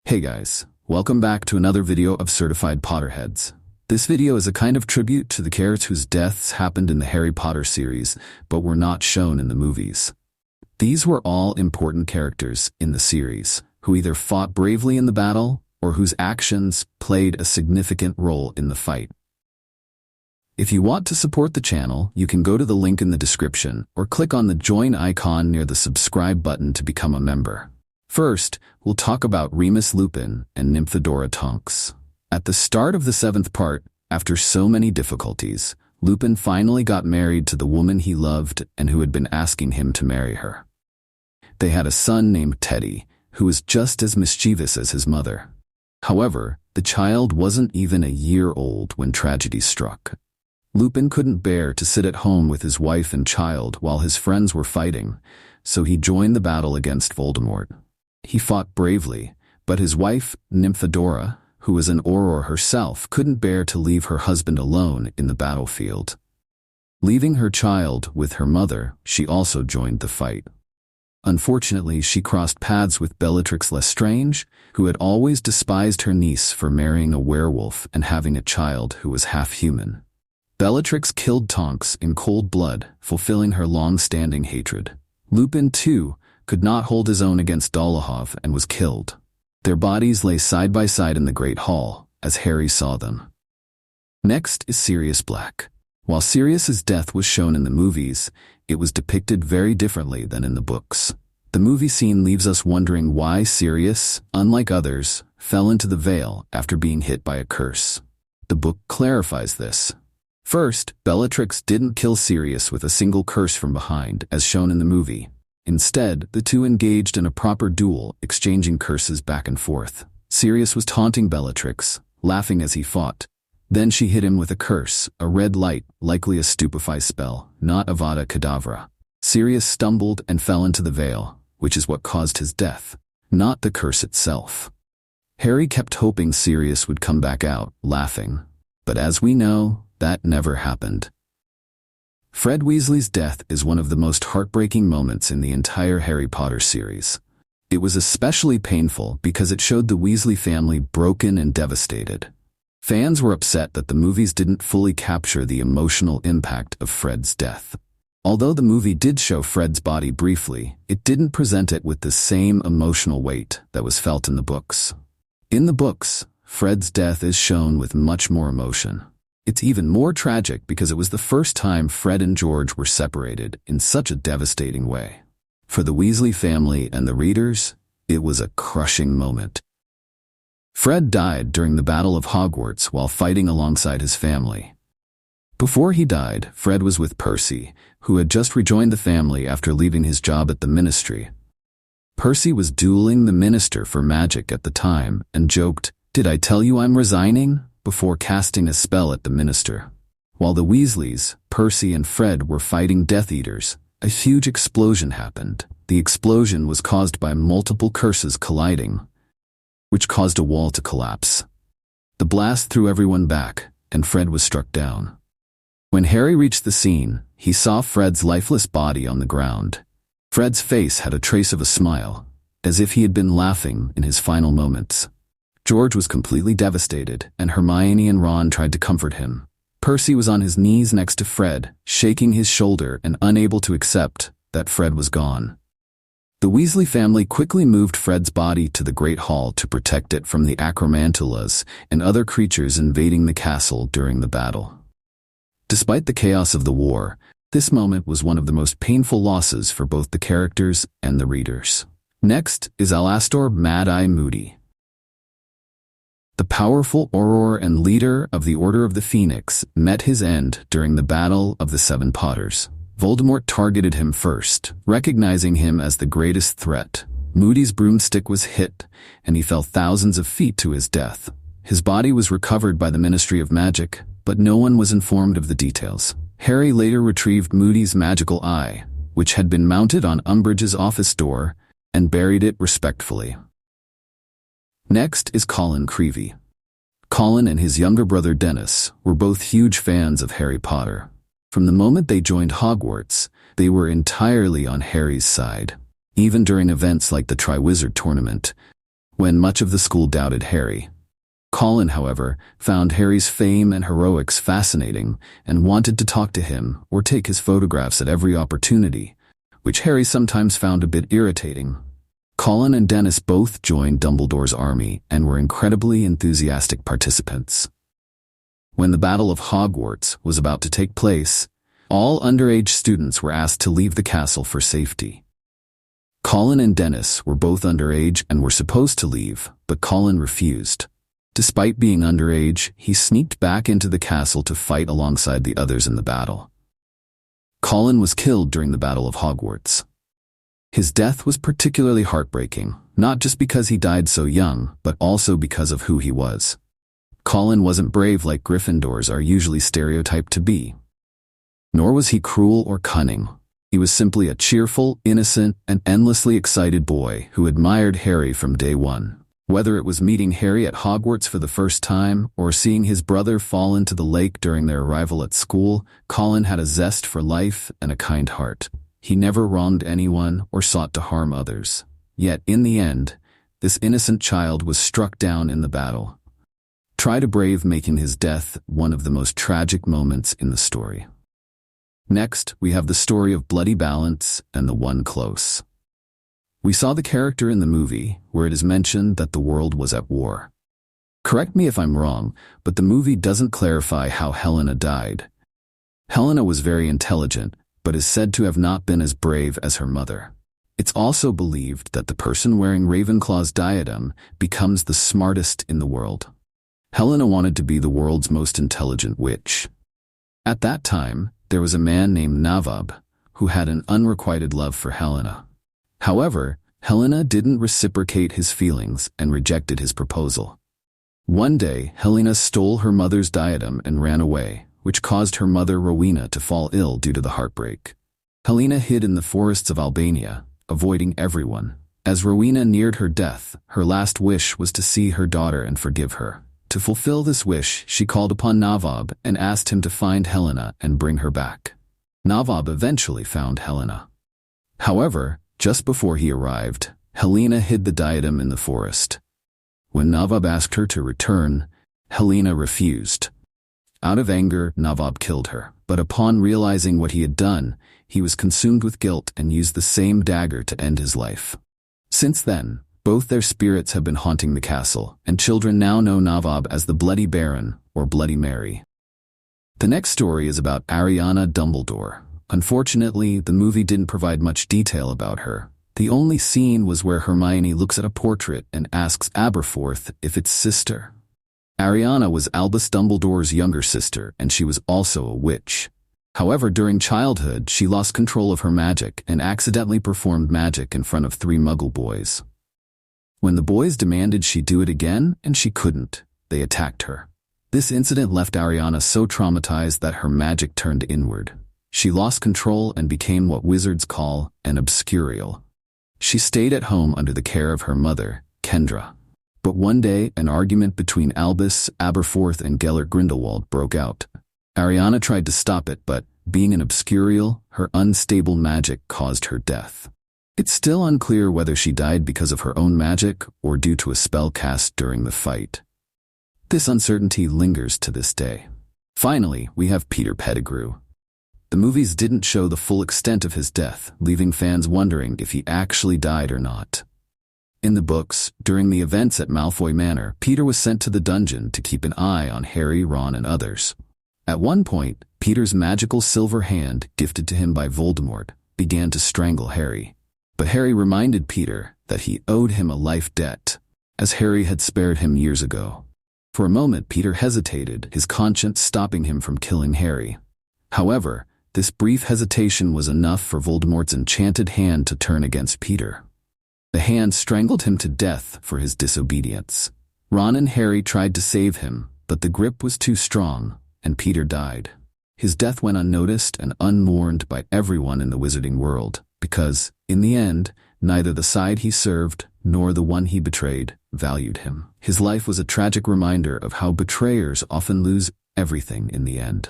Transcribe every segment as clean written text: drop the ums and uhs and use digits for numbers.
Hey guys, welcome back to another video of Certified Potterheads. This video is a kind of tribute to the characters whose deaths happened in the Harry Potter series, but were not shown in the movies. These were all important characters in the series, who either fought bravely in the battle, or whose actions played a significant role in the fight. If you want to support the channel, you can go to the link in the description, or click on the join icon near the subscribe button to become a member. First, we'll talk about Remus Lupin and Nymphadora Tonks. At the start of the 7th part, after so many difficulties, Lupin finally got married to the woman he loved and who had been asking him to marry her. They had a son named Teddy, who was just as mischievous as his mother. However, the child wasn't even a year old when tragedy struck. Lupin couldn't bear to sit at home with his wife and child while his friends were fighting, so he joined the battle against Voldemort. He fought bravely, but his wife, Nymphadora, who was an Auror herself, couldn't bear to leave her husband alone in the battlefield. Leaving her child with her mother, she also joined the fight. Unfortunately, she crossed paths with Bellatrix Lestrange, who had always despised her niece for marrying a werewolf and having a child who was half-human. Bellatrix killed Tonks in cold blood, fulfilling her long-standing hatred. Lupin, too, could not hold his own against Dolohov and was killed. Their bodies lay side by side in the Great Hall, as Harry saw them. Next is Sirius Black. While Sirius's death was shown in the movies, it was depicted very differently than in the books. The movie scene leaves us wondering why Sirius, unlike others, fell into the Veil after being hit by a curse. The book clarifies this. First, Bellatrix didn't kill Sirius with a single curse from behind, as shown in the movie. Instead, the two engaged in a proper duel, exchanging curses back and forth. Sirius was taunting Bellatrix, laughing as he fought. Then she hit him with a curse, a red light, likely a stupefy spell, not Avada Kedavra. Sirius stumbled and fell into the Veil, which is what caused his death, not the curse itself. Harry kept hoping Sirius would come back out, laughing. But as we know, that never happened. Fred Weasley's death is one of the most heartbreaking moments in the entire Harry Potter series. It was especially painful because it showed the Weasley family broken and devastated. Fans were upset that the movies didn't fully capture the emotional impact of Fred's death. Although the movie did show Fred's body briefly, it didn't present it with the same emotional weight that was felt in the books. In the books, Fred's death is shown with much more emotion. It's even more tragic because it was the first time Fred and George were separated in such a devastating way. For the Weasley family and the readers, it was a crushing moment. Fred died during the Battle of Hogwarts while fighting alongside his family. Before he died, Fred was with Percy, who had just rejoined the family after leaving his job at the Ministry. Percy was dueling the Minister for Magic at the time and joked, "Did I tell you I'm resigning?" before casting a spell at the Minister. While the Weasleys, Percy and Fred were fighting Death Eaters, a huge explosion happened. The explosion was caused by multiple curses colliding, which caused a wall to collapse. The blast threw everyone back, and Fred was struck down. When Harry reached the scene, he saw Fred's lifeless body on the ground. Fred's face had a trace of a smile, as if he had been laughing in his final moments. George was completely devastated, and Hermione and Ron tried to comfort him. Percy was on his knees next to Fred, shaking his shoulder and unable to accept that Fred was gone. The Weasley family quickly moved Fred's body to the Great Hall to protect it from the Acromantulas and other creatures invading the castle during the battle. Despite the chaos of the war, this moment was one of the most painful losses for both the characters and the readers. Next is Alastor Moody. The powerful Auror and leader of the Order of the Phoenix met his end during the Battle of the Seven Potters. Voldemort targeted him first, recognizing him as the greatest threat. Moody's broomstick was hit, and he fell thousands of feet to his death. His body was recovered by the Ministry of Magic, but no one was informed of the details. Harry later retrieved Moody's magical eye, which had been mounted on Umbridge's office door, and buried it respectfully. Next is Colin Creevey. Colin and his younger brother Dennis were both huge fans of Harry Potter. From the moment they joined Hogwarts, they were entirely on Harry's side. Even during events like the Triwizard Tournament, when much of the school doubted Harry. Colin, however, found Harry's fame and heroics fascinating and wanted to talk to him or take his photographs at every opportunity, which Harry sometimes found a bit irritating. Colin and Dennis both joined Dumbledore's army and were incredibly enthusiastic participants. When the Battle of Hogwarts was about to take place, all underage students were asked to leave the castle for safety. Colin and Dennis were both underage and were supposed to leave, but Colin refused. Despite being underage, he sneaked back into the castle to fight alongside the others in the battle. Colin was killed during the Battle of Hogwarts. His death was particularly heartbreaking, not just because he died so young, but also because of who he was. Colin wasn't brave like Gryffindors are usually stereotyped to be. Nor was he cruel or cunning. He was simply a cheerful, innocent, and endlessly excited boy who admired Harry from day one. Whether it was meeting Harry at Hogwarts for the first time or seeing his brother fall into the lake during their arrival at school, Colin had a zest for life and a kind heart. He never wronged anyone or sought to harm others. Yet, in the end, this innocent child was struck down in the battle. Try to brave making his death one of the most tragic moments in the story. Next, we have the story of Bloody Balance and the One Close. We saw the character in the movie where it is mentioned that the world was at war. Correct me if I'm wrong, but the movie doesn't clarify how Helena died. Helena was very intelligent, but is said to have not been as brave as her mother. It's also believed that the person wearing Ravenclaw's diadem becomes the smartest in the world. Helena wanted to be the world's most intelligent witch. At that time, there was a man named Navab who had an unrequited love for Helena. However, Helena didn't reciprocate his feelings and rejected his proposal. One day, Helena stole her mother's diadem and ran away, which caused her mother Rowena to fall ill due to the heartbreak. Helena hid in the forests of Albania, avoiding everyone. As Rowena neared her death, her last wish was to see her daughter and forgive her. To fulfill this wish, she called upon Navab and asked him to find Helena and bring her back. Navab eventually found Helena. However, just before he arrived, Helena hid the diadem in the forest. When Navab asked her to return, Helena refused. Out of anger, Navab killed her, but upon realizing what he had done, he was consumed with guilt and used the same dagger to end his life. Since then, both their spirits have been haunting the castle, and children now know Navab as the Bloody Baron or Bloody Mary. The next story is about Ariana Dumbledore. Unfortunately, the movie didn't provide much detail about her. The only scene was where Hermione looks at a portrait and asks Aberforth if it's sister. Ariana was Albus Dumbledore's younger sister, and she was also a witch. However, during childhood, she lost control of her magic and accidentally performed magic in front of 3 Muggle boys. When the boys demanded she do it again, and she couldn't, they attacked her. This incident left Ariana so traumatized that her magic turned inward. She lost control and became what wizards call an obscurial. She stayed at home under the care of her mother, Kendra. But one day, an argument between Albus, Aberforth, and Gellert Grindelwald broke out. Ariana tried to stop it, but, being an obscurial, her unstable magic caused her death. It's still unclear whether she died because of her own magic or due to a spell cast during the fight. This uncertainty lingers to this day. Finally, we have Peter Pettigrew. The movies didn't show the full extent of his death, leaving fans wondering if he actually died or not. In the books, during the events at Malfoy Manor, Peter was sent to the dungeon to keep an eye on Harry, Ron, and others. At one point, Peter's magical silver hand, gifted to him by Voldemort, began to strangle Harry. But Harry reminded Peter that he owed him a life debt, as Harry had spared him years ago. For a moment, Peter hesitated, his conscience stopping him from killing Harry. However, this brief hesitation was enough for Voldemort's enchanted hand to turn against Peter. The hand strangled him to death for his disobedience. Ron and Harry tried to save him, but the grip was too strong, and Peter died. His death went unnoticed and unmourned by everyone in the wizarding world, because, in the end, neither the side he served nor the one he betrayed valued him. His life was a tragic reminder of how betrayers often lose everything in the end.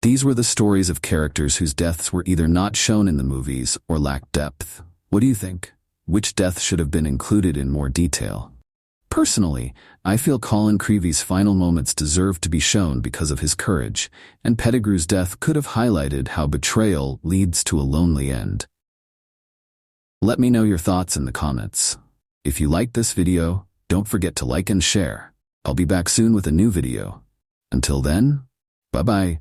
These were the stories of characters whose deaths were either not shown in the movies or lacked depth. What do you think? which death should have been included in more detail. Personally, I feel Colin Creevey's final moments deserve to be shown because of his courage, and Pettigrew's death could have highlighted how betrayal leads to a lonely end. Let me know your thoughts in the comments. If you liked this video, don't forget to like and share. I'll be back soon with a new video. Until then, bye-bye.